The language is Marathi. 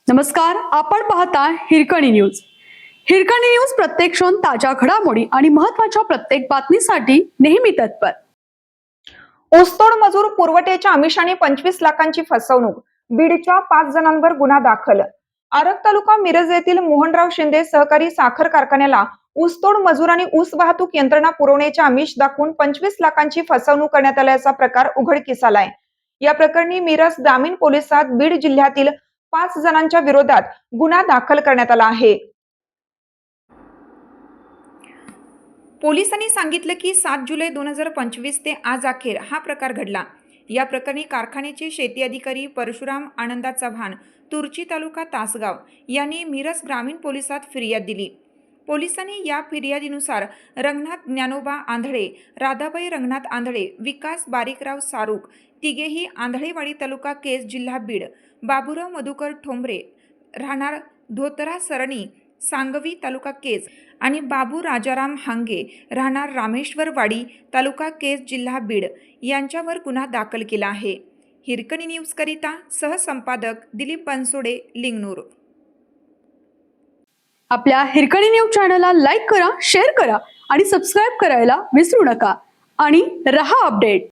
नमस्कार, आपण पाहता हिरकणी न्यूज. हिरकणी न्यूज प्रत्येक क्षण ताज्या घडामोडी आणि महत्त्वाच्या प्रत्येक बातमीसाठी नेहमी तत्पर. ऊसतोड मजूर पुरवठ्याच्या आमिषाने 25 लाखांची फसवणूक, बीडच्या 5 जणांवर गुन्हा दाखल. आरग तालुका मिरज येथील मोहनराव शिंदे सहकारी साखर कारखान्याला ऊसतोड मजूर आणि ऊस वाहतूक यंत्रणा पुरवण्याचे आमिष दाखवून 25 लाखांची फसवणूक करण्यात आल्याचा प्रकार उघडकीस आलाय. या प्रकरणी मिरज ग्रामीण पोलिसात बीड जिल्ह्यातील 5 जणांच्या विरोधात गुन्हा दाखल करण्यात आला आहे. पोलिसांनी सांगितलं की 7 जुलै 2025 ते आज अखेर हा प्रकार घडला. या प्रकरणी कारखान्याचे शेती अधिकारी परशुराम आनंदा चव्हाण, तुर्ची तालुका तासगाव यांनी मिरज ग्रामीण पोलिसात फिर्याद दिली. पोलिसांनी या फिर्यादीनुसार रंगनाथ ज्ञानोबा आंधळे, राधाबाई रंगनाथ आंधळे, विकास बारीकराव सारूक, तिघेही आंधळेवाडी तालुका केज जिल्हा बीड, बाबूराव मधुकर ठोंबरे राहणार धोतरा सरणी सांगवी तालुका केज आणि बाबू राजाराम हांगे राहणार रामेश्वरवाडी तालुका केज जिल्हा बीड यांच्यावर गुन्हा दाखल केला आहे. हिरकणी न्यूज करिता सहसंपादक दिलीप बनसोडे, लिंगनूर. आपल्या हिरकणी न्यूज चॅनलला लाईक करा, शेअर करा आणि सबस्क्राईब करायला विसरू नका आणि रहा अपडेट.